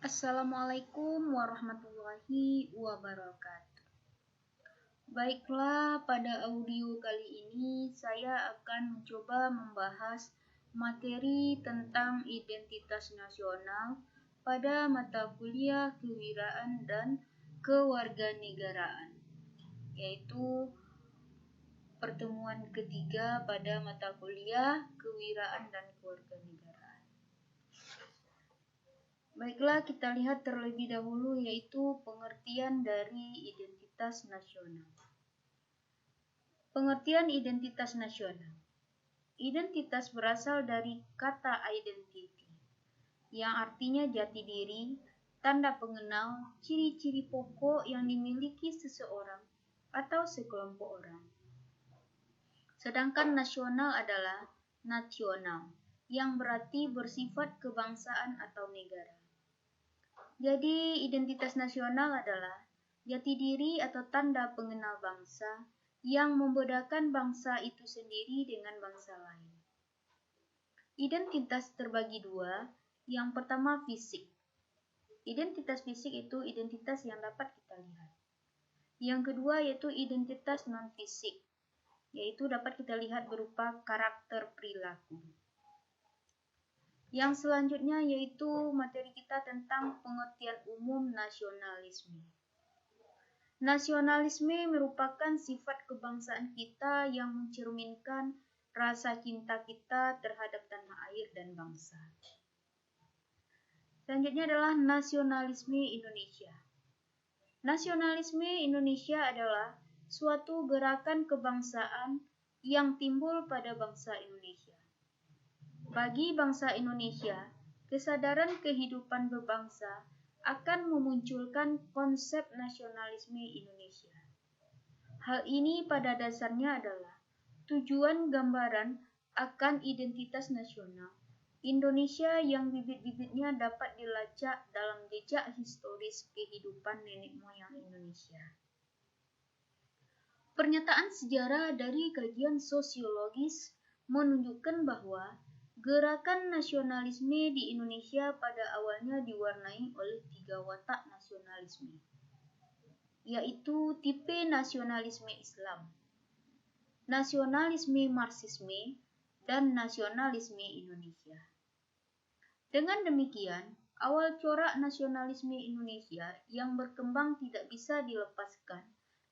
Assalamualaikum warahmatullahi wabarakatuh. Baiklah, pada audio kali ini saya akan mencoba membahas materi tentang identitas nasional pada mata kuliah kewirausahaan dan kewarganegaraan, yaitu pertemuan ketiga pada mata kuliah kewirausahaan dan kewarganegaraan. Baiklah, kita lihat terlebih dahulu yaitu pengertian dari identitas nasional. Pengertian identitas nasional. Identitas berasal dari kata identity, yang artinya jati diri, tanda pengenal, ciri-ciri pokok yang dimiliki seseorang atau sekelompok orang. Sedangkan nasional adalah nasional, yang berarti bersifat kebangsaan atau negara. Jadi, identitas nasional adalah jati diri atau tanda pengenal bangsa yang membedakan bangsa itu sendiri dengan bangsa lain. Identitas terbagi dua. Yang pertama, fisik. Identitas fisik itu identitas yang dapat kita lihat. Yang kedua yaitu identitas non-fisik, yaitu dapat kita lihat berupa karakter perilaku. Yang selanjutnya yaitu materi kita tentang pengertian umum nasionalisme. Nasionalisme merupakan sifat kebangsaan kita yang mencerminkan rasa cinta kita terhadap tanah air dan bangsa. Selanjutnya adalah nasionalisme Indonesia. Nasionalisme Indonesia adalah suatu gerakan kebangsaan yang timbul pada bangsa Indonesia. Bagi bangsa Indonesia, kesadaran kehidupan berbangsa akan memunculkan konsep nasionalisme Indonesia. Hal ini pada dasarnya adalah tujuan gambaran akan identitas nasional Indonesia yang bibit-bibitnya dapat dilacak dalam jejak historis kehidupan nenek moyang Indonesia. Pernyataan sejarah dari kajian sosiologis menunjukkan bahwa gerakan nasionalisme di Indonesia pada awalnya diwarnai oleh tiga watak nasionalisme, yaitu tipe nasionalisme Islam, nasionalisme Marxisme, dan nasionalisme Indonesia. Dengan demikian, awal corak nasionalisme Indonesia yang berkembang tidak bisa dilepaskan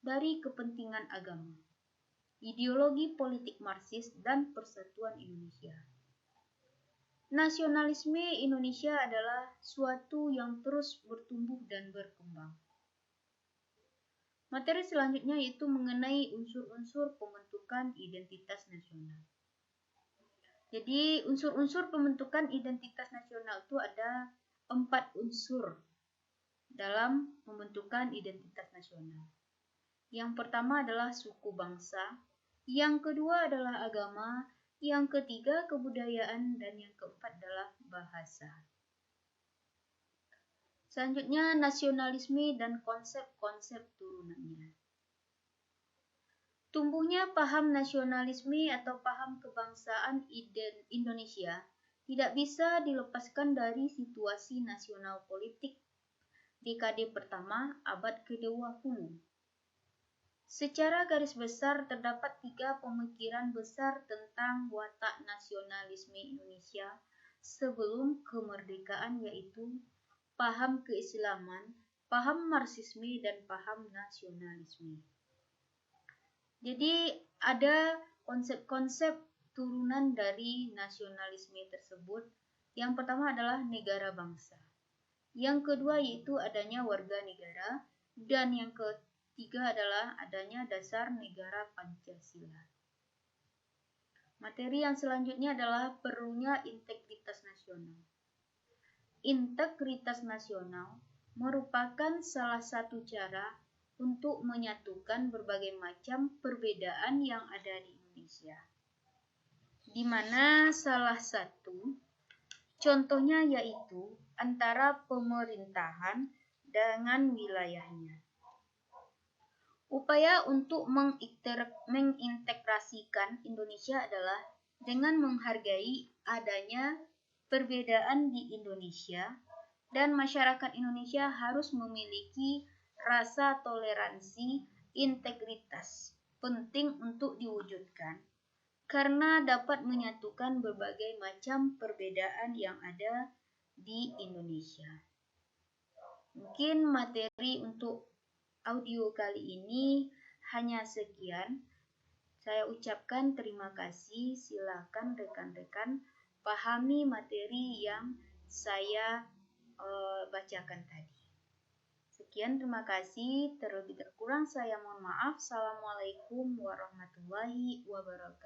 dari kepentingan agama, ideologi politik Marxis, dan persatuan Indonesia. Nasionalisme Indonesia adalah suatu yang terus bertumbuh dan berkembang. Materi selanjutnya yaitu mengenai unsur-unsur pembentukan identitas nasional. Jadi, unsur-unsur pembentukan identitas nasional itu ada 4 unsur dalam pembentukan identitas nasional. Yang pertama adalah suku bangsa, yang kedua adalah agama, yang ketiga kebudayaan, dan yang keempat adalah bahasa. Selanjutnya, nasionalisme dan konsep-konsep turunannya. Tumbuhnya paham nasionalisme atau paham kebangsaan Indonesia tidak bisa dilepaskan dari situasi nasional politik dekade pertama abad ke-20. Secara garis besar terdapat 3 pemikiran besar tentang watak nasionalisme Indonesia sebelum kemerdekaan, yaitu paham keislaman, paham Marxisme, dan paham nasionalisme. Jadi ada konsep-konsep turunan dari nasionalisme tersebut. Yang pertama adalah negara bangsa. Yang kedua yaitu adanya warga negara, dan yang ketiga adalah adanya dasar negara Pancasila. Materi yang selanjutnya adalah perlunya integritas nasional. Integritas nasional merupakan salah satu cara untuk menyatukan berbagai macam perbedaan yang ada di Indonesia, di mana salah satu contohnya yaitu antara pemerintahan dengan wilayahnya. Upaya untuk mengintegrasikan Indonesia adalah dengan menghargai adanya perbedaan di Indonesia dan masyarakat Indonesia harus memiliki rasa toleransi, integritas, penting untuk diwujudkan karena dapat menyatukan berbagai macam perbedaan yang ada di Indonesia. Mungkin materi untuk audio kali ini hanya sekian. Saya ucapkan terima kasih. Silakan rekan-rekan pahami materi yang saya bacakan tadi. Sekian, terima kasih. Terlebih kurang saya mohon maaf. Assalamualaikum warahmatullahi wabarakatuh.